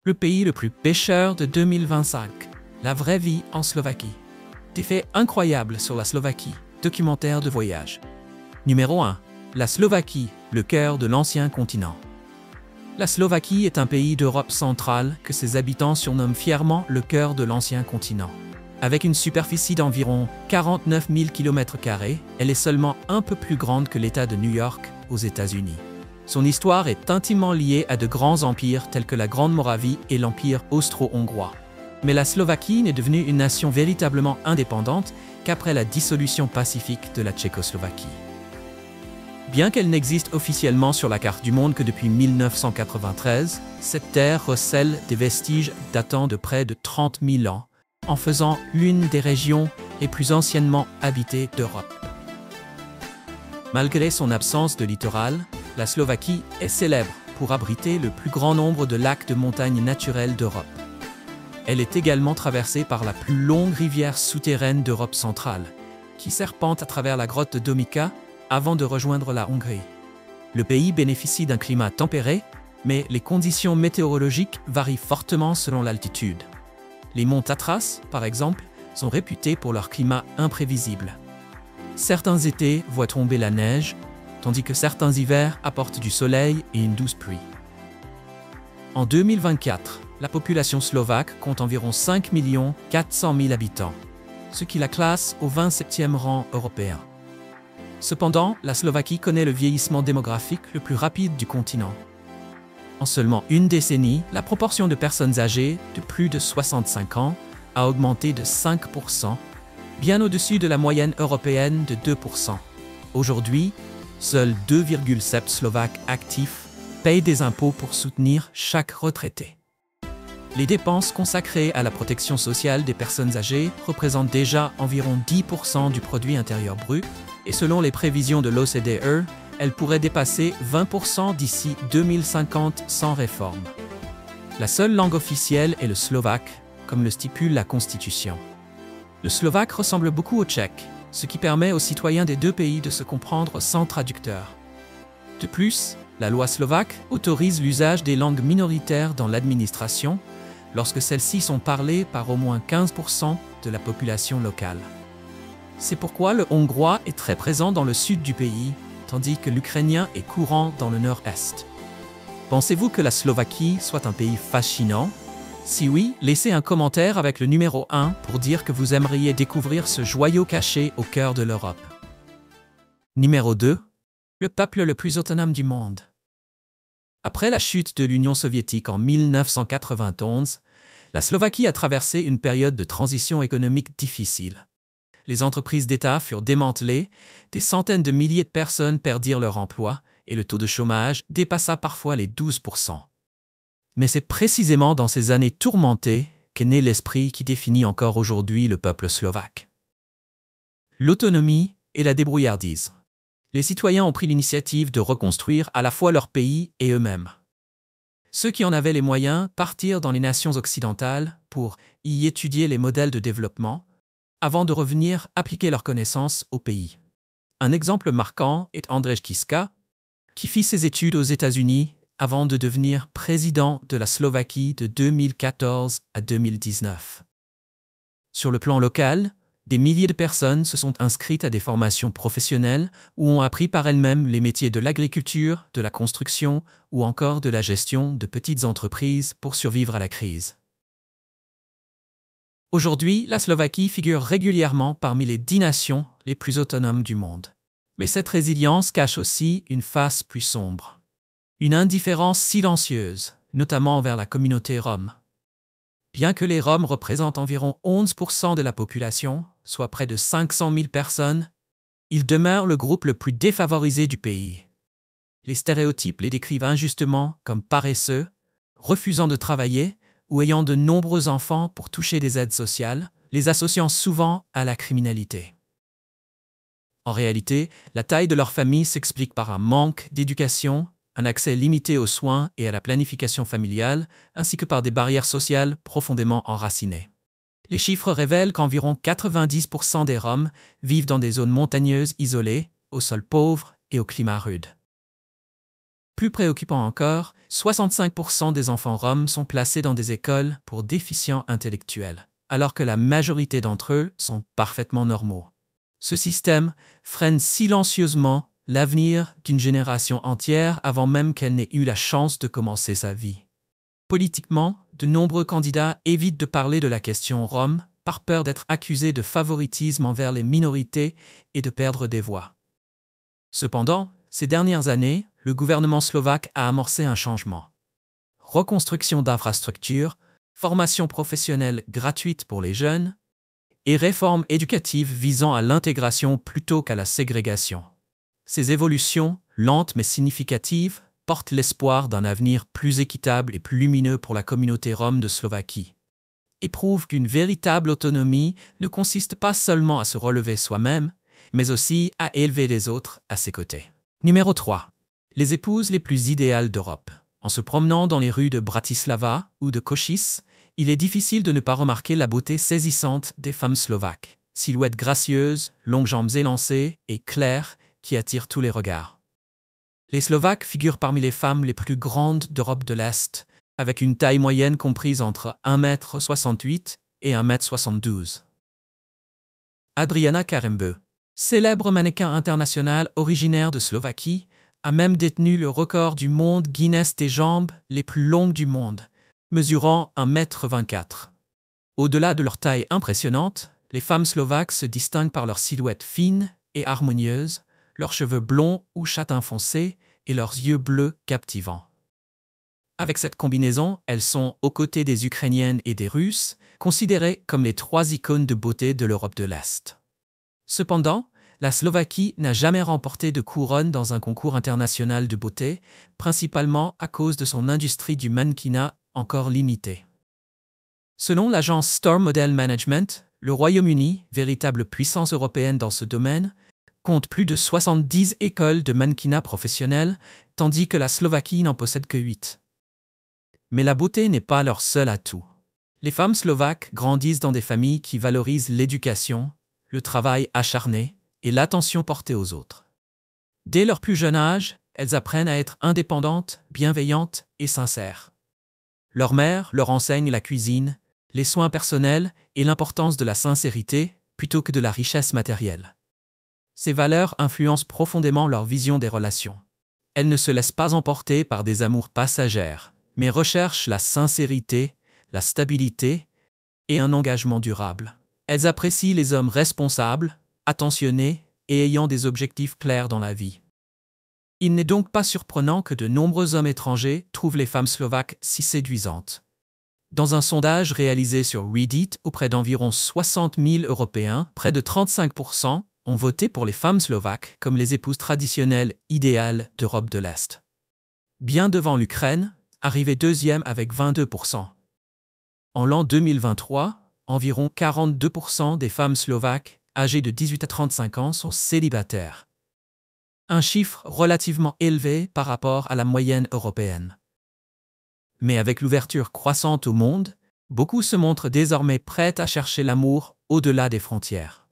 Le pays le plus pêcheur de 2025. La vraie vie en Slovaquie. Des faits incroyables sur la Slovaquie. Documentaire de voyage. Numéro 1. La Slovaquie, le cœur de l'ancien continent. La Slovaquie est un pays d'Europe centrale que ses habitants surnomment fièrement le cœur de l'ancien continent. Avec une superficie d'environ 49 000 km², elle est seulement un peu plus grande que l'État de New York, aux États-Unis. Son histoire est intimement liée à de grands empires tels que la Grande Moravie et l'Empire austro-hongrois. Mais la Slovaquie n'est devenue une nation véritablement indépendante qu'après la dissolution pacifique de la Tchécoslovaquie. Bien qu'elle n'existe officiellement sur la carte du monde que depuis 1993, cette terre recèle des vestiges datant de près de 30 000 ans, en faisant l'une des régions les plus anciennement habitées d'Europe. Malgré son absence de littoral, la Slovaquie est célèbre pour abriter le plus grand nombre de lacs de montagne naturels d'Europe. Elle est également traversée par la plus longue rivière souterraine d'Europe centrale, qui serpente à travers la grotte de Domica avant de rejoindre la Hongrie. Le pays bénéficie d'un climat tempéré, mais les conditions météorologiques varient fortement selon l'altitude. Les monts Tatras, par exemple, sont réputés pour leur climat imprévisible. Certains étés voient tomber la neige, tandis que certains hivers apportent du soleil et une douce pluie. En 2024, la population slovaque compte environ 5 400 000 habitants, ce qui la classe au 27e rang européen. Cependant, la Slovaquie connaît le vieillissement démographique le plus rapide du continent. En seulement une décennie, la proportion de personnes âgées de plus de 65 ans a augmenté de 5%, bien au-dessus de la moyenne européenne de 2%. Aujourd'hui, seuls 2,7 Slovaques actifs payent des impôts pour soutenir chaque retraité. Les dépenses consacrées à la protection sociale des personnes âgées représentent déjà environ 10% du produit intérieur brut, et selon les prévisions de l'OCDE, elles pourraient dépasser 20% d'ici 2050 sans réforme. La seule langue officielle est le slovaque, comme le stipule la Constitution. Le slovaque ressemble beaucoup au tchèque, ce qui permet aux citoyens des deux pays de se comprendre sans traducteur. De plus, la loi slovaque autorise l'usage des langues minoritaires dans l'administration, lorsque celles-ci sont parlées par au moins 15% de la population locale. C'est pourquoi le hongrois est très présent dans le sud du pays, tandis que l'ukrainien est courant dans le nord-est. Pensez-vous que la Slovaquie soit un pays fascinant? Si oui, laissez un commentaire avec le numéro 1 pour dire que vous aimeriez découvrir ce joyau caché au cœur de l'Europe. Numéro 2. Le peuple le plus autonome du monde. Après la chute de l'Union soviétique en 1991, la Slovaquie a traversé une période de transition économique difficile. Les entreprises d'État furent démantelées, des centaines de milliers de personnes perdirent leur emploi et le taux de chômage dépassa parfois les 12%. Mais c'est précisément dans ces années tourmentées qu'est né l'esprit qui définit encore aujourd'hui le peuple slovaque. L'autonomie et la débrouillardise. Les citoyens ont pris l'initiative de reconstruire à la fois leur pays et eux-mêmes. Ceux qui en avaient les moyens partirent dans les nations occidentales pour y étudier les modèles de développement, avant de revenir appliquer leurs connaissances au pays. Un exemple marquant est Andrzej Kiska, qui fit ses études aux États-Unis avant de devenir président de la Slovaquie de 2014 à 2019. Sur le plan local, des milliers de personnes se sont inscrites à des formations professionnelles ou ont appris par elles-mêmes les métiers de l'agriculture, de la construction ou encore de la gestion de petites entreprises pour survivre à la crise. Aujourd'hui, la Slovaquie figure régulièrement parmi les 10 nations les plus autonomes du monde. Mais cette résilience cache aussi une face plus sombre. Une indifférence silencieuse, notamment envers la communauté rome. Bien que les Roms représentent environ 11% de la population, soit près de 500 000 personnes, ils demeurent le groupe le plus défavorisé du pays. Les stéréotypes les décrivent injustement comme paresseux, refusant de travailler, ou ayant de nombreux enfants pour toucher des aides sociales, les associant souvent à la criminalité. En réalité, la taille de leur famille s'explique par un manque d'éducation, un accès limité aux soins et à la planification familiale, ainsi que par des barrières sociales profondément enracinées. Les chiffres révèlent qu'environ 90% des Roms vivent dans des zones montagneuses isolées, au sol pauvre et au climat rude. Plus préoccupant encore, 65% des enfants roms sont placés dans des écoles pour déficients intellectuels, alors que la majorité d'entre eux sont parfaitement normaux. Ce système freine silencieusement l'avenir d'une génération entière avant même qu'elle n'ait eu la chance de commencer sa vie. Politiquement, de nombreux candidats évitent de parler de la question rom par peur d'être accusés de favoritisme envers les minorités et de perdre des voix. Cependant, ces dernières années, le gouvernement slovaque a amorcé un changement. Reconstruction d'infrastructures, formation professionnelle gratuite pour les jeunes et réformes éducatives visant à l'intégration plutôt qu'à la ségrégation. Ces évolutions, lentes mais significatives, portent l'espoir d'un avenir plus équitable et plus lumineux pour la communauté rom de Slovaquie. Et prouvent qu'une véritable autonomie ne consiste pas seulement à se relever soi-même, mais aussi à élever les autres à ses côtés. Numéro 3. Les épouses les plus idéales d'Europe. En se promenant dans les rues de Bratislava ou de Košice, il est difficile de ne pas remarquer la beauté saisissante des femmes slovaques. Silhouettes gracieuses, longues jambes élancées et claires qui attirent tous les regards. Les Slovaques figurent parmi les femmes les plus grandes d'Europe de l'Est, avec une taille moyenne comprise entre 1,68 m et 1,72 m. Adriana Karembeu, célèbre mannequin international originaire de Slovaquie, a même détenu le record du monde Guinness des jambes les plus longues du monde, mesurant 1,24 m. Au-delà de leur taille impressionnante, les femmes slovaques se distinguent par leur silhouette fine et harmonieuse, leurs cheveux blonds ou châtain foncé et leurs yeux bleus captivants. Avec cette combinaison, elles sont, aux côtés des Ukrainiennes et des Russes, considérées comme les trois icônes de beauté de l'Europe de l'Est. Cependant, la Slovaquie n'a jamais remporté de couronne dans un concours international de beauté, principalement à cause de son industrie du mannequinat encore limitée. Selon l'agence Storm Model Management, le Royaume-Uni, véritable puissance européenne dans ce domaine, compte plus de 70 écoles de mannequinat professionnelles, tandis que la Slovaquie n'en possède que 8. Mais la beauté n'est pas leur seul atout. Les femmes slovaques grandissent dans des familles qui valorisent l'éducation, le travail acharné et l'attention portée aux autres. Dès leur plus jeune âge, elles apprennent à être indépendantes, bienveillantes et sincères. Leur mère leur enseigne la cuisine, les soins personnels et l'importance de la sincérité plutôt que de la richesse matérielle. Ces valeurs influencent profondément leur vision des relations. Elles ne se laissent pas emporter par des amours passagères, mais recherchent la sincérité, la stabilité et un engagement durable. Elles apprécient les hommes responsables, attentionnés et ayant des objectifs clairs dans la vie. Il n'est donc pas surprenant que de nombreux hommes étrangers trouvent les femmes slovaques si séduisantes. Dans un sondage réalisé sur Reddit auprès d'environ 60 000 Européens, près de 35% ont voté pour les femmes slovaques comme les épouses traditionnelles idéales d'Europe de l'Est. Bien devant l'Ukraine, arrivée deuxième avec 22%. En l'an 2023, environ 42% des femmes slovaques âgées de 18 à 35 ans sont célibataires. Un chiffre relativement élevé par rapport à la moyenne européenne. Mais avec l'ouverture croissante au monde, beaucoup se montrent désormais prêtes à chercher l'amour au-delà des frontières.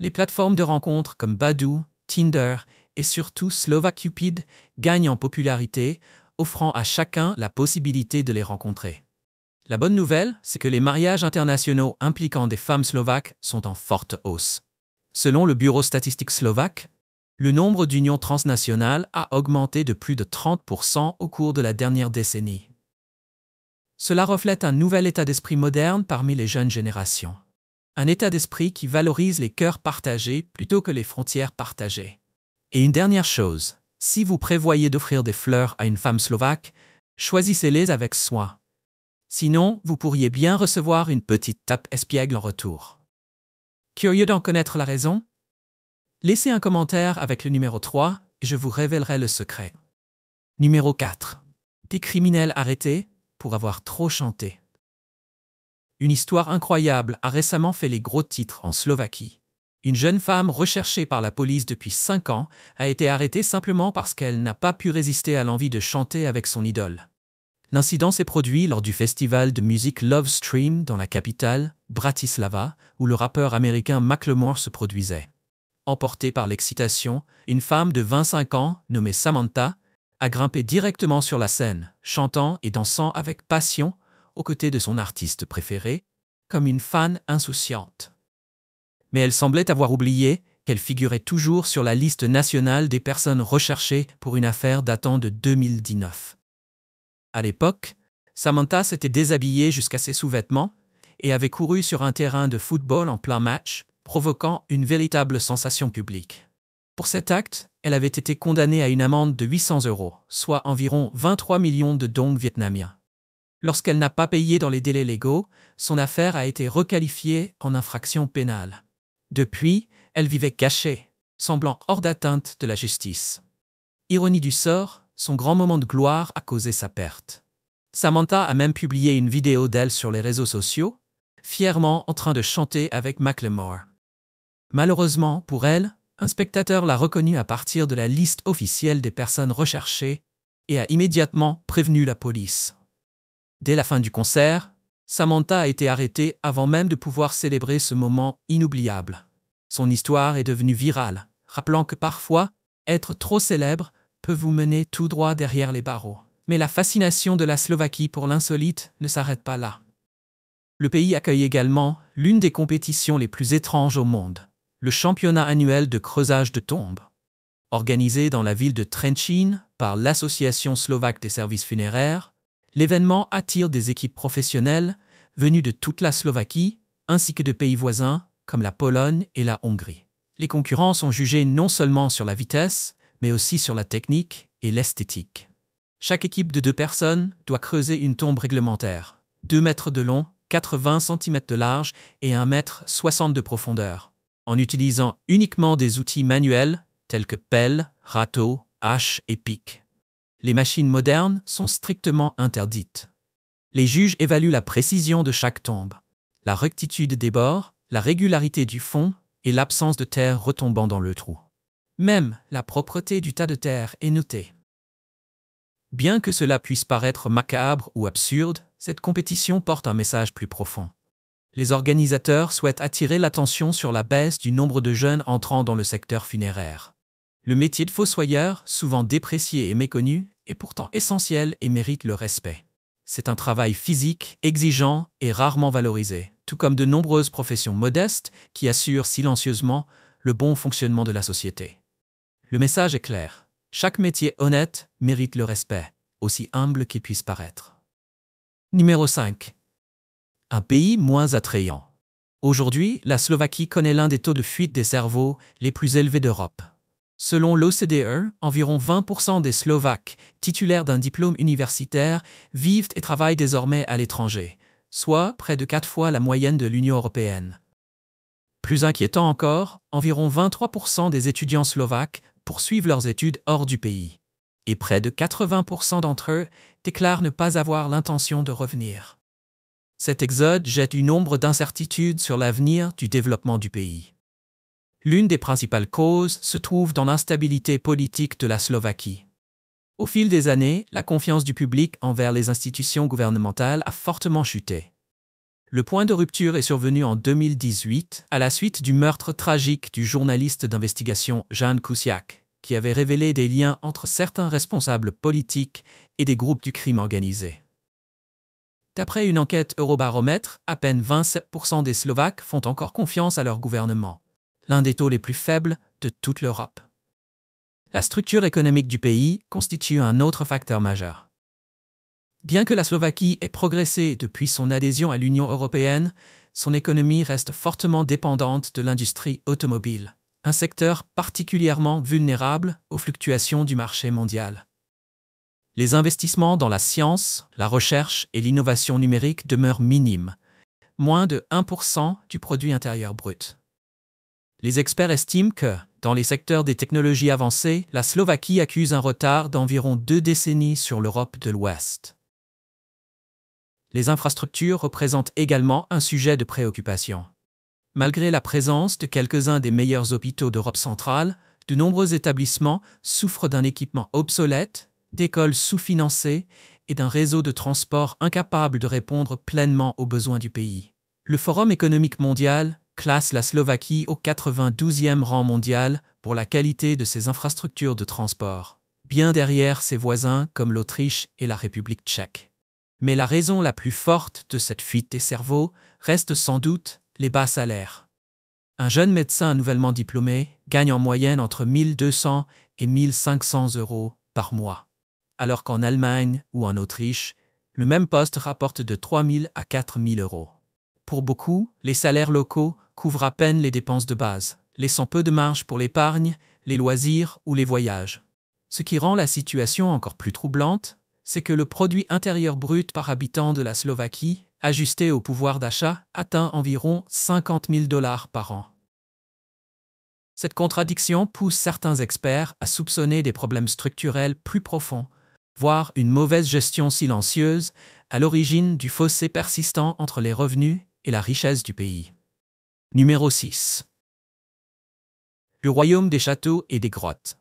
Les plateformes de rencontres comme Badoo, Tinder et surtout SlovaCupid gagnent en popularité, offrant à chacun la possibilité de les rencontrer. La bonne nouvelle, c'est que les mariages internationaux impliquant des femmes slovaques sont en forte hausse. Selon le Bureau statistique slovaque, le nombre d'unions transnationales a augmenté de plus de 30% au cours de la dernière décennie. Cela reflète un nouvel état d'esprit moderne parmi les jeunes générations. Un état d'esprit qui valorise les cœurs partagés plutôt que les frontières partagées. Et une dernière chose, si vous prévoyez d'offrir des fleurs à une femme slovaque, choisissez-les avec soin. Sinon, vous pourriez bien recevoir une petite tape espiègle en retour. Curieux d'en connaître la raison? Laissez un commentaire avec le numéro 3 et je vous révélerai le secret. Numéro 4. Des criminels arrêtés pour avoir trop chanté. Une histoire incroyable a récemment fait les gros titres en Slovaquie. Une jeune femme recherchée par la police depuis 5 ans a été arrêtée simplement parce qu'elle n'a pas pu résister à l'envie de chanter avec son idole. L'incident s'est produit lors du festival de musique Love Stream dans la capitale, Bratislava, où le rappeur américain Macklemore se produisait. Emportée par l'excitation, une femme de 25 ans, nommée Samantha, a grimpé directement sur la scène, chantant et dansant avec passion aux côtés de son artiste préféré, comme une fan insouciante. Mais elle semblait avoir oublié qu'elle figurait toujours sur la liste nationale des personnes recherchées pour une affaire datant de 2019. À l'époque, Samantha s'était déshabillée jusqu'à ses sous-vêtements et avait couru sur un terrain de football en plein match, provoquant une véritable sensation publique. Pour cet acte, elle avait été condamnée à une amende de 800 €, soit environ 23 millions de dong vietnamiens. Lorsqu'elle n'a pas payé dans les délais légaux, son affaire a été requalifiée en infraction pénale. Depuis, elle vivait cachée, semblant hors d'atteinte de la justice. Ironie du sort, son grand moment de gloire a causé sa perte. Samantha a même publié une vidéo d'elle sur les réseaux sociaux, fièrement en train de chanter avec Macklemore. Malheureusement pour elle, un spectateur l'a reconnue à partir de la liste officielle des personnes recherchées et a immédiatement prévenu la police. Dès la fin du concert, Samantha a été arrêtée avant même de pouvoir célébrer ce moment inoubliable. Son histoire est devenue virale, rappelant que parfois, être trop célèbre peut vous mener tout droit derrière les barreaux. Mais la fascination de la Slovaquie pour l'insolite ne s'arrête pas là. Le pays accueille également l'une des compétitions les plus étranges au monde, le championnat annuel de creusage de tombes. Organisé dans la ville de Trenčín par l'Association slovaque des services funéraires, l'événement attire des équipes professionnelles venues de toute la Slovaquie, ainsi que de pays voisins comme la Pologne et la Hongrie. Les concurrents sont jugés non seulement sur la vitesse, mais aussi sur la technique et l'esthétique. Chaque équipe de 2 personnes doit creuser une tombe réglementaire, 2 mètres de long, 80 cm de large et 1,60 m de profondeur, en utilisant uniquement des outils manuels tels que pelle, râteau, hache et pic. Les machines modernes sont strictement interdites. Les juges évaluent la précision de chaque tombe, la rectitude des bords, la régularité du fond et l'absence de terre retombant dans le trou. Même la propreté du tas de terre est notée. Bien que cela puisse paraître macabre ou absurde, cette compétition porte un message plus profond. Les organisateurs souhaitent attirer l'attention sur la baisse du nombre de jeunes entrant dans le secteur funéraire. Le métier de fossoyeur, souvent déprécié et méconnu, est pourtant essentiel et mérite le respect. C'est un travail physique, exigeant et rarement valorisé, tout comme de nombreuses professions modestes qui assurent silencieusement le bon fonctionnement de la société. Le message est clair. Chaque métier honnête mérite le respect, aussi humble qu'il puisse paraître. Numéro 5. Un pays moins attrayant. Aujourd'hui, la Slovaquie connaît l'un des taux de fuite des cerveaux les plus élevés d'Europe. Selon l'OCDE, environ 20% des Slovaques titulaires d'un diplôme universitaire vivent et travaillent désormais à l'étranger, soit près de 4 fois la moyenne de l'Union européenne. Plus inquiétant encore, environ 23% des étudiants slovaques poursuivent leurs études hors du pays, et près de 80% d'entre eux déclarent ne pas avoir l'intention de revenir. Cet exode jette une ombre d'incertitude sur l'avenir du développement du pays. L'une des principales causes se trouve dans l'instabilité politique de la Slovaquie. Au fil des années, la confiance du public envers les institutions gouvernementales a fortement chuté. Le point de rupture est survenu en 2018, à la suite du meurtre tragique du journaliste d'investigation Jan Kuciak, qui avait révélé des liens entre certains responsables politiques et des groupes du crime organisé. D'après une enquête Eurobaromètre, à peine 27% des Slovaques font encore confiance à leur gouvernement, l'un des taux les plus faibles de toute l'Europe. La structure économique du pays constitue un autre facteur majeur. Bien que la Slovaquie ait progressé depuis son adhésion à l'Union européenne, son économie reste fortement dépendante de l'industrie automobile, un secteur particulièrement vulnérable aux fluctuations du marché mondial. Les investissements dans la science, la recherche et l'innovation numérique demeurent minimes, moins de 1% du produit intérieur brut. Les experts estiment que, dans les secteurs des technologies avancées, la Slovaquie accuse un retard d'environ 2 décennies sur l'Europe de l'Ouest. Les infrastructures représentent également un sujet de préoccupation. Malgré la présence de quelques-uns des meilleurs hôpitaux d'Europe centrale, de nombreux établissements souffrent d'un équipement obsolète, d'écoles sous-financées et d'un réseau de transport incapable de répondre pleinement aux besoins du pays. Le Forum économique mondial classe la Slovaquie au 92e rang mondial pour la qualité de ses infrastructures de transport, bien derrière ses voisins comme l'Autriche et la République tchèque. Mais la raison la plus forte de cette fuite des cerveaux reste sans doute les bas salaires. Un jeune médecin nouvellement diplômé gagne en moyenne entre 1 200 et 1 500 euros par mois, alors qu'en Allemagne ou en Autriche, le même poste rapporte de 3 000 à 4 000 euros. Pour beaucoup, les salaires locaux couvrent à peine les dépenses de base, laissant peu de marge pour l'épargne, les loisirs ou les voyages. Ce qui rend la situation encore plus troublante, c'est que le produit intérieur brut par habitant de la Slovaquie, ajusté au pouvoir d'achat, atteint environ 50 000 $ par an. Cette contradiction pousse certains experts à soupçonner des problèmes structurels plus profonds, voire une mauvaise gestion silencieuse à l'origine du fossé persistant entre les revenus et la richesse du pays. Numéro 6. Le royaume des châteaux et des grottes.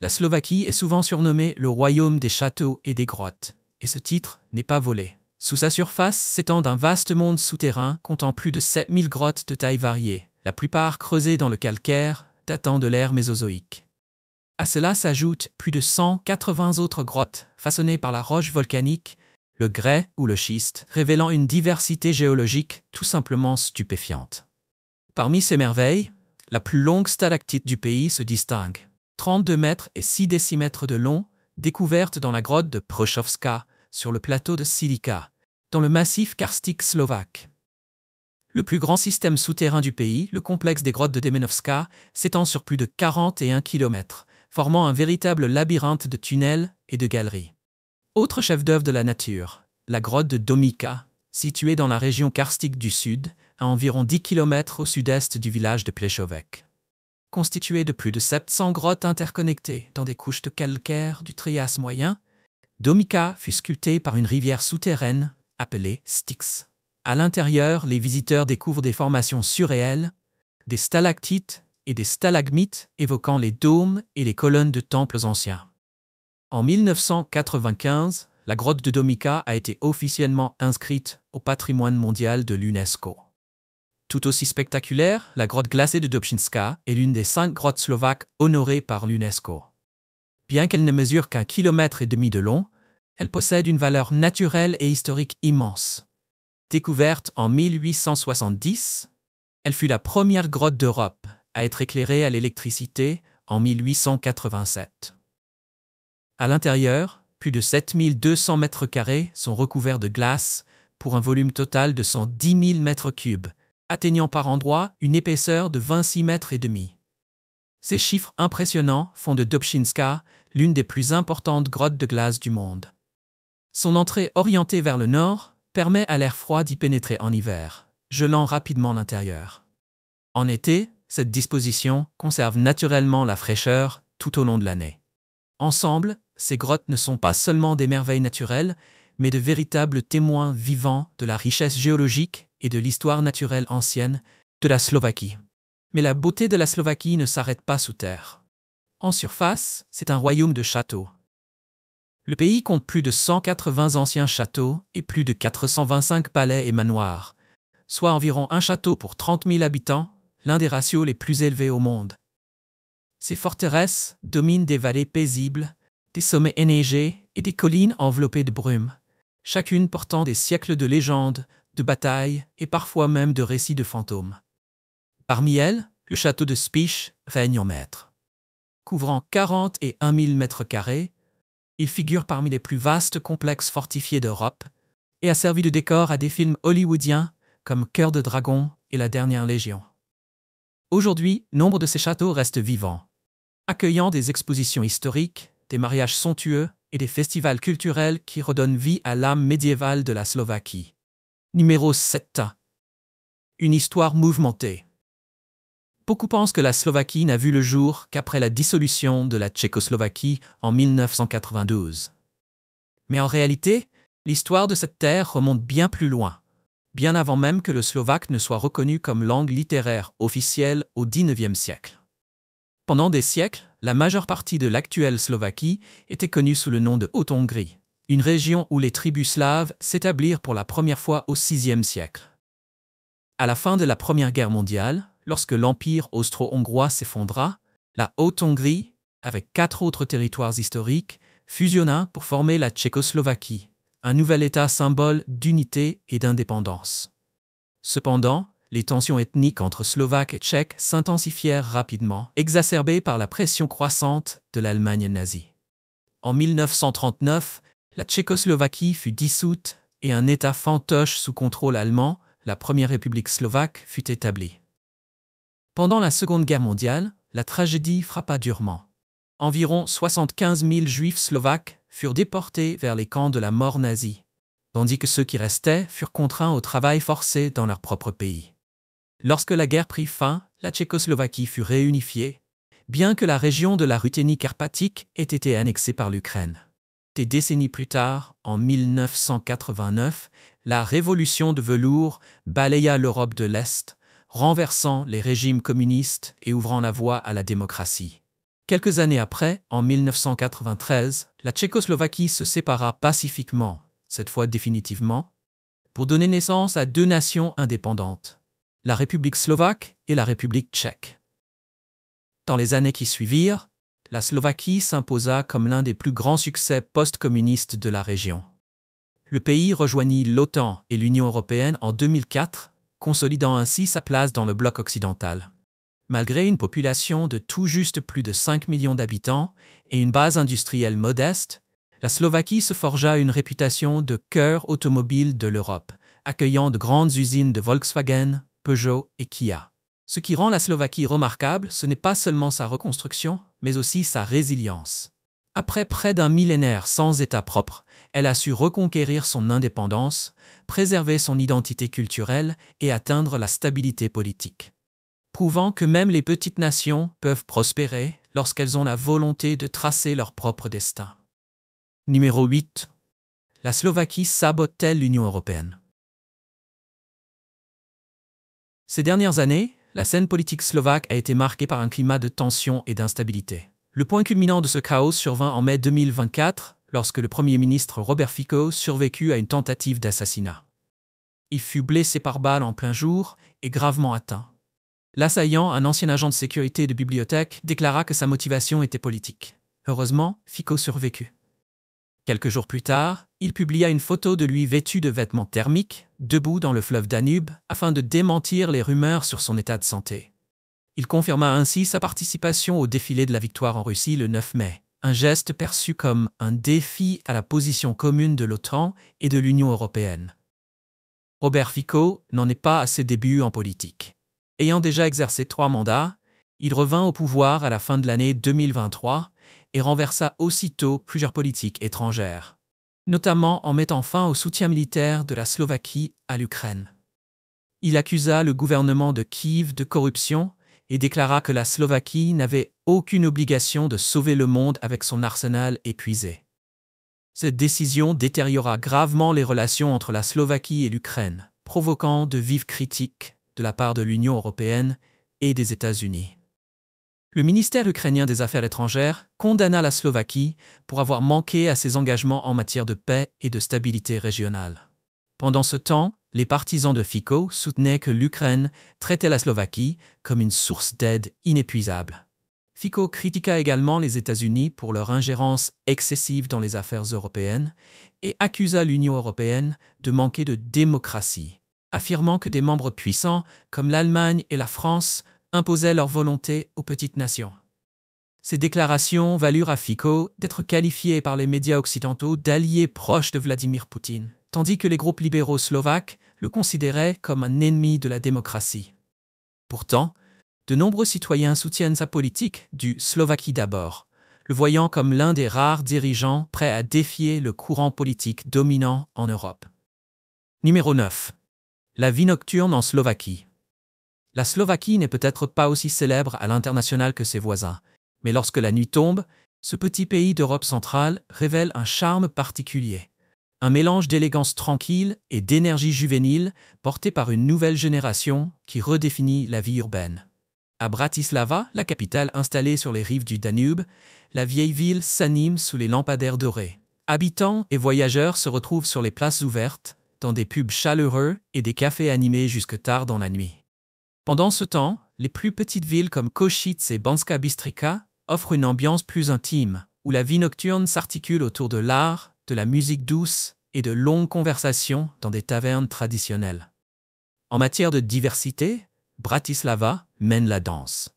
La Slovaquie est souvent surnommée le royaume des châteaux et des grottes, et ce titre n'est pas volé. Sous sa surface s'étend un vaste monde souterrain comptant plus de 7000 grottes de tailles variées, la plupart creusées dans le calcaire, datant de l'ère mésozoïque. À cela s'ajoutent plus de 180 autres grottes façonnées par la roche volcanique, le grès ou le schiste, révélant une diversité géologique tout simplement stupéfiante. Parmi ces merveilles, la plus longue stalactite du pays se distingue. 32 mètres et 6 décimètres de long, découverte dans la grotte de Prochowska, sur le plateau de Silica, dans le massif karstique slovaque. Le plus grand système souterrain du pays, le complexe des grottes de Demenovska, s'étend sur plus de 41 km, formant un véritable labyrinthe de tunnels et de galeries. Autre chef-d'œuvre de la nature, la grotte de Domica, située dans la région karstique du sud, à environ 10 km au sud-est du village de Plešovec. Constituée de plus de 700 grottes interconnectées dans des couches de calcaire du Trias moyen, Domica fut sculptée par une rivière souterraine appelée Styx. À l'intérieur, les visiteurs découvrent des formations surréelles, des stalactites et des stalagmites évoquant les dômes et les colonnes de temples anciens. En 1995, la grotte de Domica a été officiellement inscrite au patrimoine mondial de l'UNESCO. Tout aussi spectaculaire, la grotte glacée de Dobšinska est l'une des 5 grottes slovaques honorées par l'UNESCO. Bien qu'elle ne mesure qu'1,5 km de long, elle possède une valeur naturelle et historique immense. Découverte en 1870, elle fut la première grotte d'Europe à être éclairée à l'électricité en 1887. À l'intérieur, plus de 7200 mètres carrés sont recouverts de glace pour un volume total de 110 000 mètres cubes, atteignant par endroits une épaisseur de 26 mètres et demi. Ces chiffres impressionnants font de Dobšinska l'une des plus importantes grottes de glace du monde. Son entrée orientée vers le nord permet à l'air froid d'y pénétrer en hiver, gelant rapidement l'intérieur. En été, cette disposition conserve naturellement la fraîcheur tout au long de l'année. Ensemble, ces grottes ne sont pas seulement des merveilles naturelles, mais de véritables témoins vivants de la richesse géologique et de l'histoire naturelle ancienne de la Slovaquie. Mais la beauté de la Slovaquie ne s'arrête pas sous terre. En surface, c'est un royaume de châteaux. Le pays compte plus de 180 anciens châteaux et plus de 425 palais et manoirs, soit environ un château pour 30 000 habitants, l'un des ratios les plus élevés au monde. Ces forteresses dominent des vallées paisibles, des sommets enneigés et des collines enveloppées de brume, chacune portant des siècles de légendes, de batailles et parfois même de récits de fantômes. Parmi elles, le château de Spiš règne en maître. Couvrant 41 000 mètres carrés, il figure parmi les plus vastes complexes fortifiés d'Europe et a servi de décor à des films hollywoodiens comme Cœur de Dragon et La Dernière Légion. Aujourd'hui, nombre de ces châteaux restent vivants, accueillant des expositions historiques, des mariages somptueux et des festivals culturels qui redonnent vie à l'âme médiévale de la Slovaquie. Numéro 7. Une histoire mouvementée. Beaucoup pensent que la Slovaquie n'a vu le jour qu'après la dissolution de la Tchécoslovaquie en 1992. Mais en réalité, l'histoire de cette terre remonte bien plus loin, bien avant même que le slovaque ne soit reconnu comme langue littéraire officielle au XIXe siècle. Pendant des siècles, la majeure partie de l'actuelle Slovaquie était connue sous le nom de Haute-Hongrie, une région où les tribus slaves s'établirent pour la première fois au VIe siècle. À la fin de la Première Guerre mondiale, lorsque l'Empire austro-hongrois s'effondra, la Haute-Hongrie, avec 4 autres territoires historiques, fusionna pour former la Tchécoslovaquie, un nouvel État symbole d'unité et d'indépendance. Cependant, les tensions ethniques entre Slovaques et Tchèques s'intensifièrent rapidement, exacerbées par la pression croissante de l'Allemagne nazie. En 1939, la Tchécoslovaquie fut dissoute et un État fantoche sous contrôle allemand, la Première République slovaque, fut établie. Pendant la Seconde Guerre mondiale, la tragédie frappa durement. Environ 75 000 Juifs slovaques furent déportés vers les camps de la mort nazie, tandis que ceux qui restaient furent contraints au travail forcé dans leur propre pays. Lorsque la guerre prit fin, la Tchécoslovaquie fut réunifiée, bien que la région de la Ruthénie carpatique ait été annexée par l'Ukraine. Des décennies plus tard, en 1989, la révolution de velours balaya l'Europe de l'Est, renversant les régimes communistes et ouvrant la voie à la démocratie. Quelques années après, en 1993, la Tchécoslovaquie se sépara pacifiquement, cette fois définitivement, pour donner naissance à 2 nations indépendantes, la République slovaque et la République tchèque. Dans les années qui suivirent, la Slovaquie s'imposa comme l'un des plus grands succès post-communistes de la région. Le pays rejoignit l'OTAN et l'Union européenne en 2004, consolidant ainsi sa place dans le bloc occidental. Malgré une population de tout juste plus de 5 millions d'habitants et une base industrielle modeste, la Slovaquie se forgea une réputation de cœur automobile de l'Europe, accueillant de grandes usines de Volkswagen, Peugeot et Kia. Ce qui rend la Slovaquie remarquable, ce n'est pas seulement sa reconstruction, mais aussi sa résilience. Après près d'un millénaire sans État propre, elle a su reconquérir son indépendance, préserver son identité culturelle et atteindre la stabilité politique. Prouvant que même les petites nations peuvent prospérer lorsqu'elles ont la volonté de tracer leur propre destin. Numéro 8. La Slovaquie sabote-t-elle l'Union européenne? Ces dernières années, la scène politique slovaque a été marquée par un climat de tension et d'instabilité. Le point culminant de ce chaos survint en mai 2024, lorsque le Premier ministre Robert Fico survécut à une tentative d'assassinat. Il fut blessé par balle en plein jour et gravement atteint. L'assaillant, un ancien agent de sécurité de bibliothèque, déclara que sa motivation était politique. Heureusement, Fico survécut. Quelques jours plus tard, il publia une photo de lui vêtu de vêtements thermiques, debout dans le fleuve Danube, afin de démentir les rumeurs sur son état de santé. Il confirma ainsi sa participation au défilé de la victoire en Russie le 9 mai, un geste perçu comme un défi à la position commune de l'OTAN et de l'Union européenne. Robert Fico n'en est pas à ses débuts en politique. Ayant déjà exercé 3 mandats, il revint au pouvoir à la fin de l'année 2023 et renversa aussitôt plusieurs politiques étrangères, notamment en mettant fin au soutien militaire de la Slovaquie à l'Ukraine. Il accusa le gouvernement de Kiev de corruption et déclara que la Slovaquie n'avait aucune obligation de sauver le monde avec son arsenal épuisé. Cette décision détériora gravement les relations entre la Slovaquie et l'Ukraine, provoquant de vives critiques de la part de l'Union européenne et des États-Unis. Le ministère ukrainien des Affaires étrangères condamna la Slovaquie pour avoir manqué à ses engagements en matière de paix et de stabilité régionale. Pendant ce temps, les partisans de Fico soutenaient que l'Ukraine traitait la Slovaquie comme une source d'aide inépuisable. Fico critiqua également les États-Unis pour leur ingérence excessive dans les affaires européennes et accusa l'Union européenne de manquer de démocratie, affirmant que des membres puissants comme l'Allemagne et la France imposaient leur volonté aux petites nations. Ces déclarations valurent à Fico d'être qualifié par les médias occidentaux d'allié proche de Vladimir Poutine, tandis que les groupes libéraux slovaques le considéraient comme un ennemi de la démocratie. Pourtant, de nombreux citoyens soutiennent sa politique du « Slovaquie d'abord », le voyant comme l'un des rares dirigeants prêts à défier le courant politique dominant en Europe. Numéro 9. La vie nocturne en Slovaquie. La Slovaquie n'est peut-être pas aussi célèbre à l'international que ses voisins, mais lorsque la nuit tombe, ce petit pays d'Europe centrale révèle un charme particulier. Un mélange d'élégance tranquille et d'énergie juvénile porté par une nouvelle génération qui redéfinit la vie urbaine. À Bratislava, la capitale installée sur les rives du Danube, la vieille ville s'anime sous les lampadaires dorés. Habitants et voyageurs se retrouvent sur les places ouvertes, dans des pubs chaleureux et des cafés animés jusque tard dans la nuit. Pendant ce temps, les plus petites villes comme Košice et Banská Bystrica offre une ambiance plus intime, où la vie nocturne s'articule autour de l'art, de la musique douce et de longues conversations dans des tavernes traditionnelles. En matière de diversité, Bratislava mène la danse.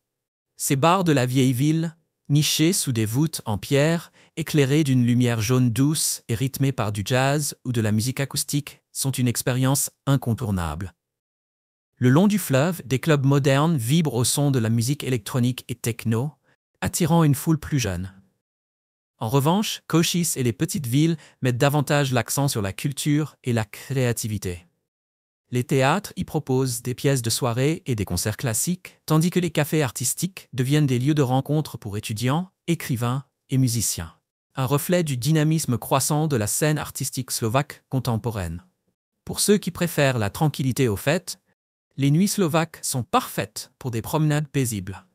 Ces bars de la vieille ville, nichés sous des voûtes en pierre, éclairés d'une lumière jaune douce et rythmés par du jazz ou de la musique acoustique, sont une expérience incontournable. Le long du fleuve, des clubs modernes vibrent au son de la musique électronique et techno, attirant une foule plus jeune. En revanche, Kőszeg et les petites villes mettent davantage l'accent sur la culture et la créativité. Les théâtres y proposent des pièces de soirée et des concerts classiques, tandis que les cafés artistiques deviennent des lieux de rencontre pour étudiants, écrivains et musiciens. Un reflet du dynamisme croissant de la scène artistique slovaque contemporaine. Pour ceux qui préfèrent la tranquillité aux fêtes, les nuits slovaques sont parfaites pour des promenades paisibles.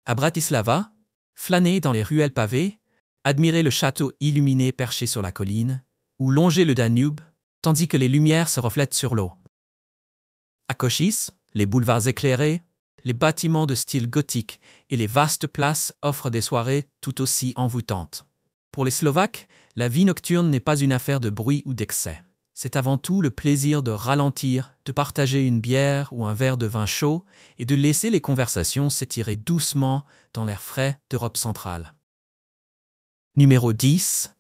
À Bratislava, flâner dans les ruelles pavées, admirer le château illuminé perché sur la colline, ou longer le Danube, tandis que les lumières se reflètent sur l'eau. À Kőszeg, les boulevards éclairés, les bâtiments de style gothique et les vastes places offrent des soirées tout aussi envoûtantes. Pour les Slovaques, la vie nocturne n'est pas une affaire de bruit ou d'excès. C'est avant tout le plaisir de ralentir, de partager une bière ou un verre de vin chaud et de laisser les conversations s'étirer doucement dans l'air frais d'Europe centrale. Numéro 10.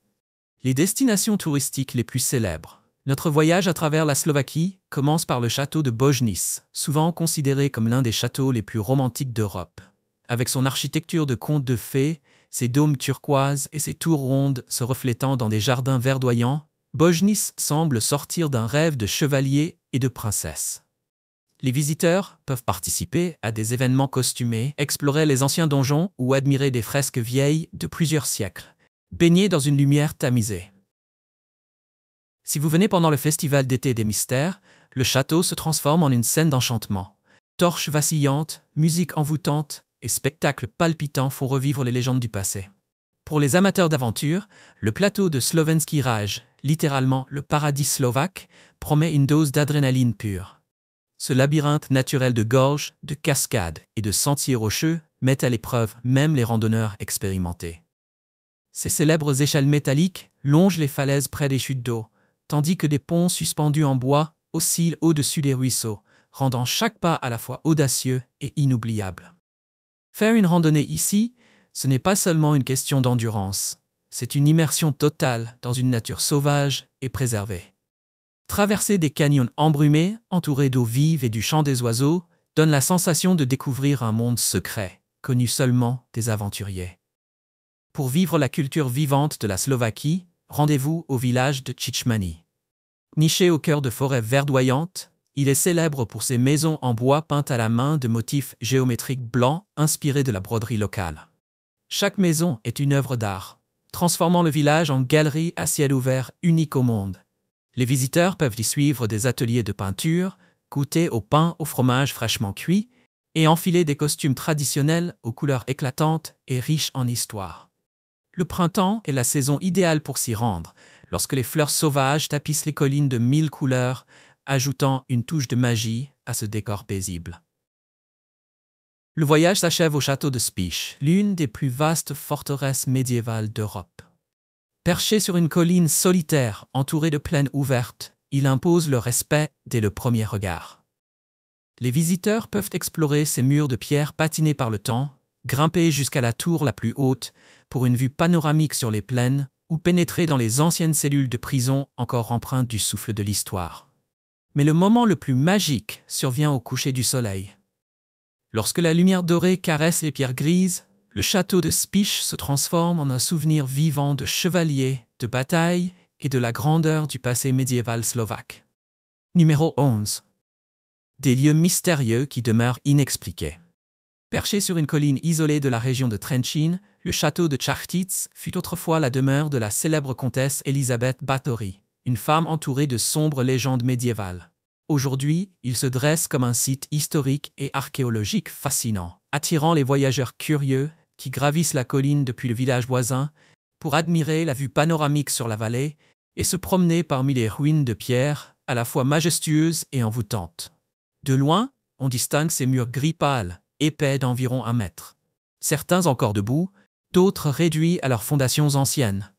Les destinations touristiques les plus célèbres. Notre voyage à travers la Slovaquie commence par le château de Božnice, souvent considéré comme l'un des châteaux les plus romantiques d'Europe. Avec son architecture de conte de fées, ses dômes turquoises et ses tours rondes se reflétant dans des jardins verdoyants, Božnice semble sortir d'un rêve de chevalier et de princesse. Les visiteurs peuvent participer à des événements costumés, explorer les anciens donjons ou admirer des fresques vieilles de plusieurs siècles, baignées dans une lumière tamisée. Si vous venez pendant le festival d'été des mystères, le château se transforme en une scène d'enchantement. Torches vacillantes, musique envoûtante et spectacles palpitants font revivre les légendes du passé. Pour les amateurs d'aventure, le plateau de Slovenský raj, littéralement le paradis slovaque, promet une dose d'adrénaline pure. Ce labyrinthe naturel de gorges, de cascades et de sentiers rocheux met à l'épreuve même les randonneurs expérimentés. Ces célèbres échelles métalliques longent les falaises près des chutes d'eau, tandis que des ponts suspendus en bois oscillent au-dessus des ruisseaux, rendant chaque pas à la fois audacieux et inoubliable. Faire une randonnée ici, ce n'est pas seulement une question d'endurance, c'est une immersion totale dans une nature sauvage et préservée. Traverser des canyons embrumés, entourés d'eau vive et du chant des oiseaux, donne la sensation de découvrir un monde secret, connu seulement des aventuriers. Pour vivre la culture vivante de la Slovaquie, rendez-vous au village de Chichmany. Niché au cœur de forêts verdoyantes, il est célèbre pour ses maisons en bois peintes à la main de motifs géométriques blancs inspirés de la broderie locale. Chaque maison est une œuvre d'art, transformant le village en galerie à ciel ouvert unique au monde. Les visiteurs peuvent y suivre des ateliers de peinture, goûter au pain au fromage fraîchement cuit et enfiler des costumes traditionnels aux couleurs éclatantes et riches en histoire. Le printemps est la saison idéale pour s'y rendre, lorsque les fleurs sauvages tapissent les collines de 1000 couleurs, ajoutant une touche de magie à ce décor paisible. Le voyage s'achève au château de Spiš, l'une des plus vastes forteresses médiévales d'Europe. Perché sur une colline solitaire entourée de plaines ouvertes, il impose le respect dès le premier regard. Les visiteurs peuvent explorer ces murs de pierre patinés par le temps, grimper jusqu'à la tour la plus haute pour une vue panoramique sur les plaines ou pénétrer dans les anciennes cellules de prison encore empreintes du souffle de l'histoire. Mais le moment le plus magique survient au coucher du soleil. Lorsque la lumière dorée caresse les pierres grises, le château de Spiš se transforme en un souvenir vivant de chevaliers, de batailles et de la grandeur du passé médiéval slovaque. Numéro 11. Des lieux mystérieux qui demeurent inexpliqués. Perché sur une colline isolée de la région de Trenčín, le château de Čachtice fut autrefois la demeure de la célèbre comtesse Elisabeth Báthory, une femme entourée de sombres légendes médiévales. Aujourd'hui, il se dresse comme un site historique et archéologique fascinant, attirant les voyageurs curieux qui gravissent la colline depuis le village voisin pour admirer la vue panoramique sur la vallée et se promener parmi les ruines de pierre à la fois majestueuses et envoûtantes. De loin, on distingue ces murs gris pâle, épais d'environ 1 mètre. certains encore debout, d'autres réduits à leurs fondations anciennes.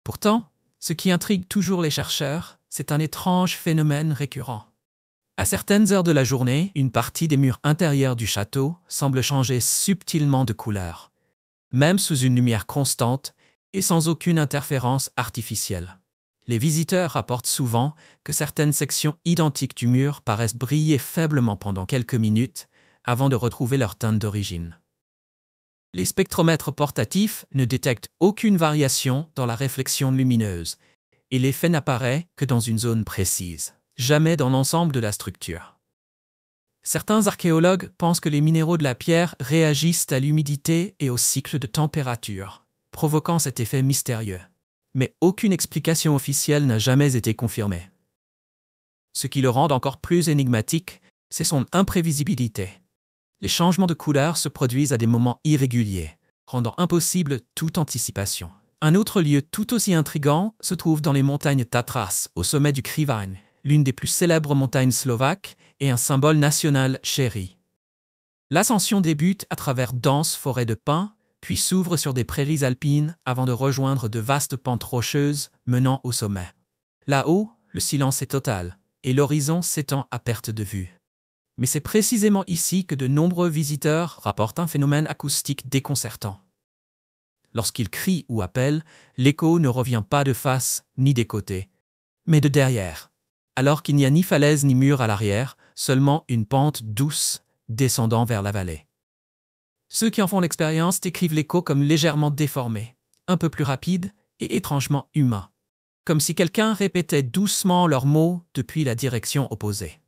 Pourtant, ce qui intrigue toujours les chercheurs, c'est un étrange phénomène récurrent. À certaines heures de la journée, une partie des murs intérieurs du château semble changer subtilement de couleur, même sous une lumière constante et sans aucune interférence artificielle. Les visiteurs rapportent souvent que certaines sections identiques du mur paraissent briller faiblement pendant quelques minutes avant de retrouver leur teinte d'origine. Les spectromètres portatifs ne détectent aucune variation dans la réflexion lumineuse et l'effet n'apparaît que dans une zone précise, jamais dans l'ensemble de la structure. Certains archéologues pensent que les minéraux de la pierre réagissent à l'humidité et au cycle de température, provoquant cet effet mystérieux. Mais aucune explication officielle n'a jamais été confirmée. Ce qui le rend encore plus énigmatique, c'est son imprévisibilité. Les changements de couleur se produisent à des moments irréguliers, rendant impossible toute anticipation. Un autre lieu tout aussi intrigant se trouve dans les montagnes Tatras, au sommet du Krivaň, l'une des plus célèbres montagnes slovaques et un symbole national chéri. L'ascension débute à travers denses forêts de pins, puis s'ouvre sur des prairies alpines avant de rejoindre de vastes pentes rocheuses menant au sommet. Là-haut, le silence est total, et l'horizon s'étend à perte de vue. Mais c'est précisément ici que de nombreux visiteurs rapportent un phénomène acoustique déconcertant. Lorsqu'ils crient ou appellent, l'écho ne revient pas de face ni des côtés, mais de derrière. Alors qu'il n'y a ni falaise ni mur à l'arrière, seulement une pente douce descendant vers la vallée. Ceux qui en font l'expérience décrivent l'écho comme légèrement déformé, un peu plus rapide et étrangement humain, comme si quelqu'un répétait doucement leurs mots depuis la direction opposée.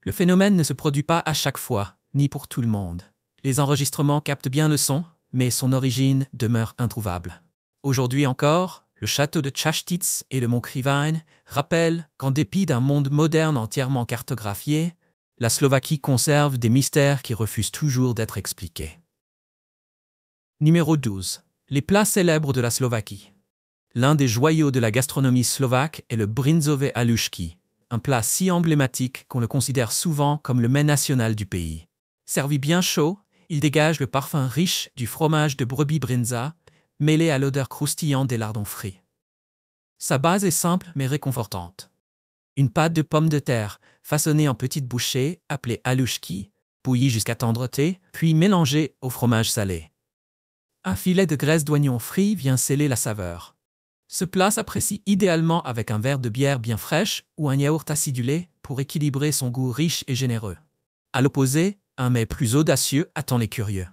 Le phénomène ne se produit pas à chaque fois, ni pour tout le monde. Les enregistrements captent bien le son, mais son origine demeure introuvable. Aujourd'hui encore, le château de Čaštice et le mont Krivaň rappellent qu'en dépit d'un monde moderne entièrement cartographié, la Slovaquie conserve des mystères qui refusent toujours d'être expliqués. Numéro 12. Les plats célèbres de la Slovaquie. L'un des joyaux de la gastronomie slovaque est le brinzové halušky, un plat si emblématique qu'on le considère souvent comme le mets national du pays. Servi bien chaud, il dégage le parfum riche du fromage de brebis brinza, mêlé à l'odeur croustillante des lardons frits. Sa base est simple mais réconfortante. Une pâte de pommes de terre, façonnée en petites bouchées, appelée halušky, bouillie jusqu'à tendreté, puis mélangée au fromage salé. Un filet de graisse d'oignon frit vient sceller la saveur. Ce plat s'apprécie idéalement avec un verre de bière bien fraîche ou un yaourt acidulé pour équilibrer son goût riche et généreux. À l'opposé, un mets plus audacieux attend les curieux.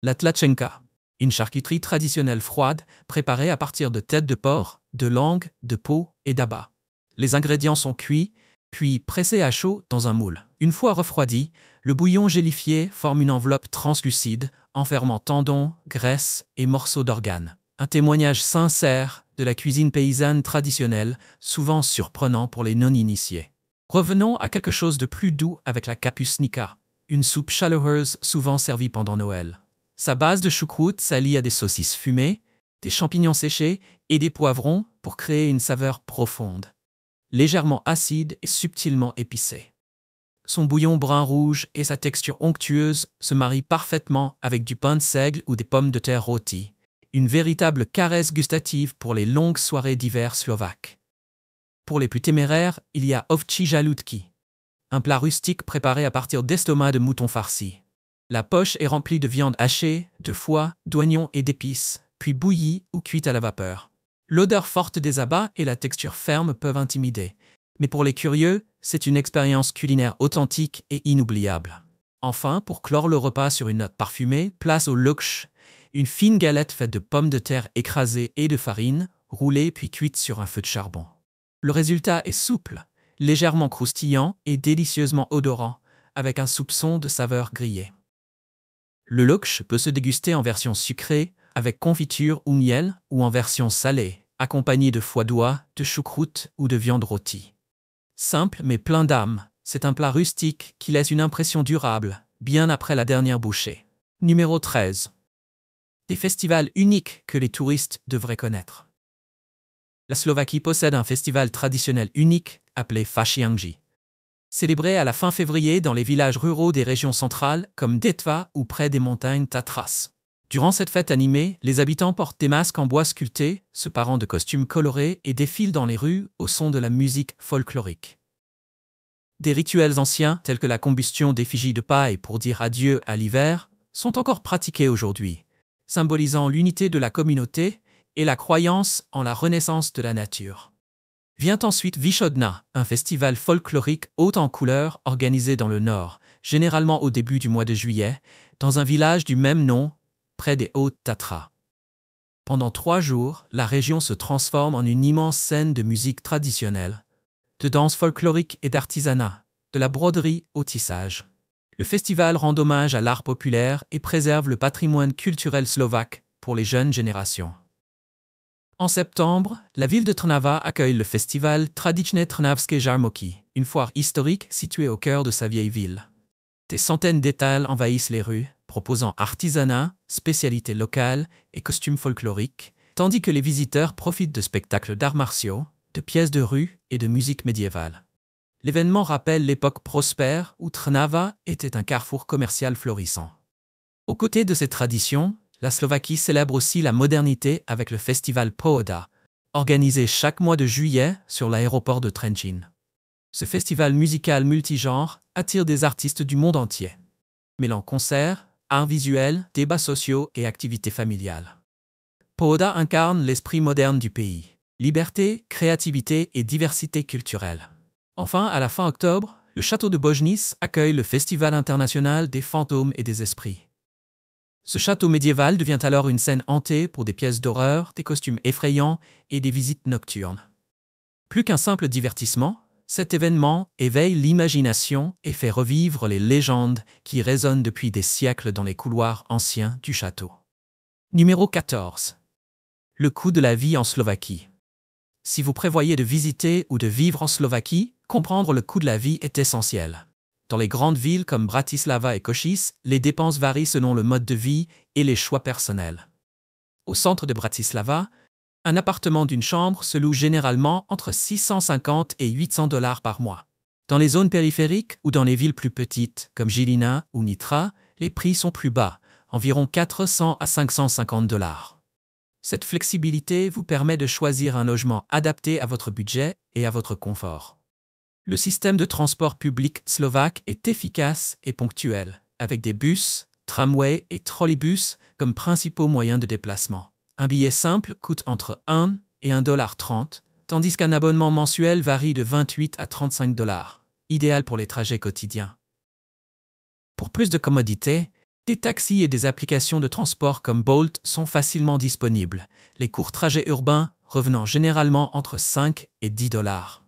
La tlatchenka, une charcuterie traditionnelle froide préparée à partir de têtes de porc, de langue, de peau et d'abats. Les ingrédients sont cuits, puis pressés à chaud dans un moule. Une fois refroidi, le bouillon gélifié forme une enveloppe translucide, enfermant tendons, graisses et morceaux d'organes. Un témoignage sincère de la cuisine paysanne traditionnelle, souvent surprenant pour les non-initiés. Revenons à quelque chose de plus doux avec la kapusnica, une soupe chaleureuse souvent servie pendant Noël. Sa base de choucroute s'allie à des saucisses fumées, des champignons séchés et des poivrons pour créer une saveur profonde, légèrement acide et subtilement épicée. Son bouillon brun-rouge et sa texture onctueuse se marient parfaitement avec du pain de seigle ou des pommes de terre rôties. Une véritable caresse gustative pour les longues soirées d'hiver slovaques. Pour les plus téméraires, il y a ovčí žalúdky, un plat rustique préparé à partir d'estomac de mouton farci. La poche est remplie de viande hachée, de foie, d'oignons et d'épices, puis bouillie ou cuite à la vapeur. L'odeur forte des abats et la texture ferme peuvent intimider, mais pour les curieux, c'est une expérience culinaire authentique et inoubliable. Enfin, pour clore le repas sur une note parfumée, place au lokš, une fine galette faite de pommes de terre écrasées et de farine, roulée puis cuite sur un feu de charbon. Le résultat est souple, légèrement croustillant et délicieusement odorant, avec un soupçon de saveur grillée. Le lokš peut se déguster en version sucrée, avec confiture ou miel, ou en version salée, accompagnée de foie d'oie, de choucroute ou de viande rôtie. Simple mais plein d'âme, c'est un plat rustique qui laisse une impression durable, bien après la dernière bouchée. Numéro 13. Des festivals uniques que les touristes devraient connaître. La Slovaquie possède un festival traditionnel unique appelé Fasiangy. célébrée à la fin février dans les villages ruraux des régions centrales comme Detva ou près des montagnes Tatras. Durant cette fête animée, les habitants portent des masques en bois sculptés, se parant de costumes colorés et défilent dans les rues au son de la musique folklorique. Des rituels anciens, tels que la combustion d'effigies de paille pour dire adieu à l'hiver, sont encore pratiqués aujourd'hui, symbolisant l'unité de la communauté et la croyance en la renaissance de la nature. Vient ensuite Vishodna, un festival folklorique haut en couleurs organisé dans le nord, généralement au début du mois de juillet, dans un village du même nom, près des Hautes Tatras. Pendant 3 jours, la région se transforme en une immense scène de musique traditionnelle, de danse folklorique et d'artisanat, de la broderie au tissage. Le festival rend hommage à l'art populaire et préserve le patrimoine culturel slovaque pour les jeunes générations. En septembre, la ville de Trnava accueille le festival Tradičné Trnavské Jarmoky, une foire historique située au cœur de sa vieille ville. Des centaines d'étals envahissent les rues, proposant artisanat, spécialités locales et costumes folkloriques, tandis que les visiteurs profitent de spectacles d'arts martiaux, de pièces de rue et de musique médiévale. L'événement rappelle l'époque prospère où Trnava était un carrefour commercial florissant. Aux côtés de ces traditions, la Slovaquie célèbre aussi la modernité avec le festival Pohoda, organisé chaque mois de juillet sur l'aéroport de Trenčín. Ce festival musical multigenre attire des artistes du monde entier, mêlant concerts, arts visuels, débats sociaux et activités familiales. Pohoda incarne l'esprit moderne du pays. Liberté, créativité et diversité culturelle. Enfin, à la fin octobre, le château de Bojnice accueille le Festival international des fantômes et des esprits. Ce château médiéval devient alors une scène hantée pour des pièces d'horreur, des costumes effrayants et des visites nocturnes. Plus qu'un simple divertissement, cet événement éveille l'imagination et fait revivre les légendes qui résonnent depuis des siècles dans les couloirs anciens du château. Numéro 14. Le coût de la vie en Slovaquie. Si vous prévoyez de visiter ou de vivre en Slovaquie, comprendre le coût de la vie est essentiel. Dans les grandes villes comme Bratislava et Košice, les dépenses varient selon le mode de vie et les choix personnels. Au centre de Bratislava, un appartement d'une chambre se loue généralement entre 650 et 800 $ par mois. Dans les zones périphériques ou dans les villes plus petites, comme Žilina ou Nitra, les prix sont plus bas, environ 400 à 550 $. Cette flexibilité vous permet de choisir un logement adapté à votre budget et à votre confort. Le système de transport public slovaque est efficace et ponctuel, avec des bus, tramways et trolleybus comme principaux moyens de déplacement. Un billet simple coûte entre 1 et 1,30 $, tandis qu'un abonnement mensuel varie de 28 à 35 $, idéal pour les trajets quotidiens. Pour plus de commodité, des taxis et des applications de transport comme Bolt sont facilement disponibles, les courts trajets urbains revenant généralement entre 5 et 10 $.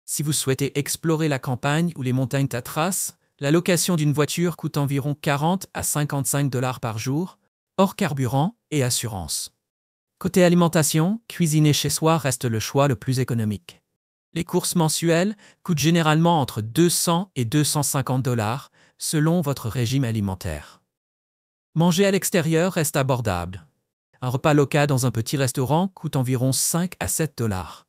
Si vous souhaitez explorer la campagne ou les montagnes Tatras, la location d'une voiture coûte environ 40 à 55 $ par jour, hors carburant et assurance. Côté alimentation, cuisiner chez soi reste le choix le plus économique. Les courses mensuelles coûtent généralement entre 200 et 250 $, selon votre régime alimentaire. Manger à l'extérieur reste abordable. Un repas local dans un petit restaurant coûte environ 5 à 7 $,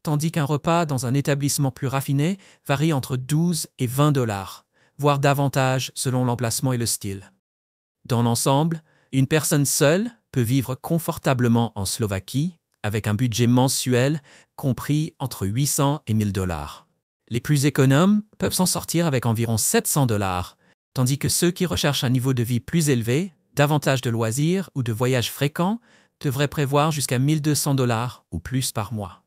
tandis qu'un repas dans un établissement plus raffiné varie entre 12 et 20 $, voire davantage selon l'emplacement et le style. Dans l'ensemble, une personne seule peut vivre confortablement en Slovaquie avec un budget mensuel compris entre 800 et 1000 $. Les plus économes peuvent s'en sortir avec environ 700 $, tandis que ceux qui recherchent un niveau de vie plus élevé, davantage de loisirs ou de voyages fréquents, devraient prévoir jusqu'à 1200 $ ou plus par mois.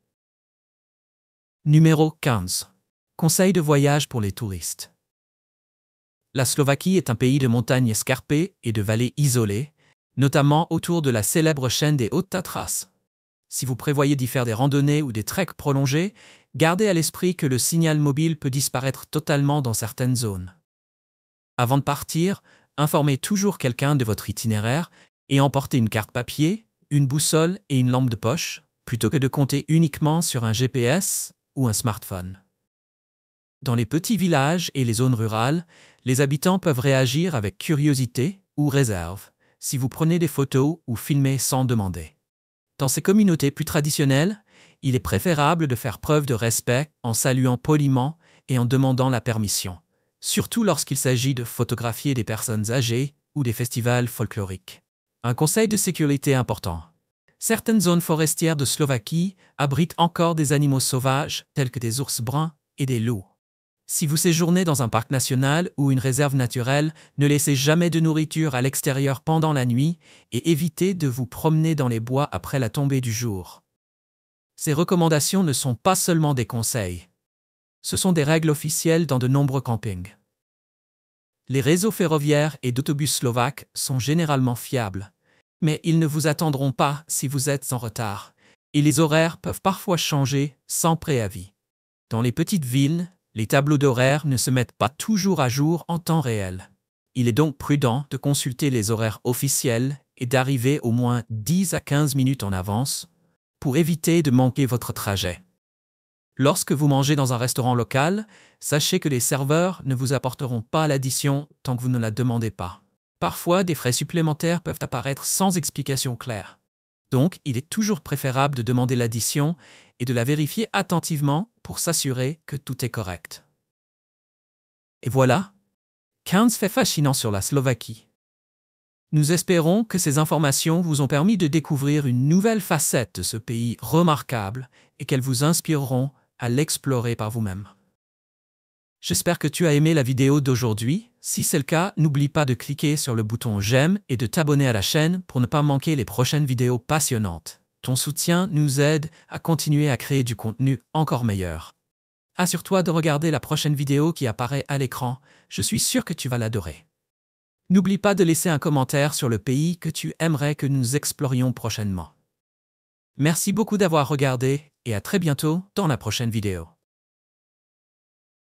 Numéro 15. Conseil de voyage pour les touristes. La Slovaquie est un pays de montagnes escarpées et de vallées isolées, notamment autour de la célèbre chaîne des Hautes Tatras. Si vous prévoyez d'y faire des randonnées ou des treks prolongés, gardez à l'esprit que le signal mobile peut disparaître totalement dans certaines zones. Avant de partir, informez toujours quelqu'un de votre itinéraire et emportez une carte papier, une boussole et une lampe de poche, plutôt que de compter uniquement sur un GPS ou un smartphone. Dans les petits villages et les zones rurales, les habitants peuvent réagir avec curiosité ou réserve si vous prenez des photos ou filmez sans demander. Dans ces communautés plus traditionnelles, il est préférable de faire preuve de respect en saluant poliment et en demandant la permission, surtout lorsqu'il s'agit de photographier des personnes âgées ou des festivals folkloriques. Un conseil de sécurité important. Certaines zones forestières de Slovaquie abritent encore des animaux sauvages tels que des ours bruns et des loups. Si vous séjournez dans un parc national ou une réserve naturelle, ne laissez jamais de nourriture à l'extérieur pendant la nuit et évitez de vous promener dans les bois après la tombée du jour. Ces recommandations ne sont pas seulement des conseils. Ce sont des règles officielles dans de nombreux campings. Les réseaux ferroviaires et d'autobus slovaques sont généralement fiables, mais ils ne vous attendront pas si vous êtes en retard, et les horaires peuvent parfois changer sans préavis. Dans les petites villes, les tableaux d'horaires ne se mettent pas toujours à jour en temps réel. Il est donc prudent de consulter les horaires officiels et d'arriver au moins 10 à 15 minutes en avance pour éviter de manquer votre trajet. Lorsque vous mangez dans un restaurant local, sachez que les serveurs ne vous apporteront pas l'addition tant que vous ne la demandez pas. Parfois, des frais supplémentaires peuvent apparaître sans explication claire. Donc, il est toujours préférable de demander l'addition et de la vérifier attentivement pour s'assurer que tout est correct. Et voilà, 15 faits fascinants sur la Slovaquie. Nous espérons que ces informations vous ont permis de découvrir une nouvelle facette de ce pays remarquable et qu'elles vous inspireront à l'explorer par vous-même. J'espère que tu as aimé la vidéo d'aujourd'hui. Si c'est le cas, n'oublie pas de cliquer sur le bouton j'aime et de t'abonner à la chaîne pour ne pas manquer les prochaines vidéos passionnantes. Ton soutien nous aide à continuer à créer du contenu encore meilleur. Assure-toi de regarder la prochaine vidéo qui apparaît à l'écran. Je suis sûr que tu vas l'adorer. N'oublie pas de laisser un commentaire sur le pays que tu aimerais que nous explorions prochainement. Merci beaucoup d'avoir regardé et à très bientôt dans la prochaine vidéo.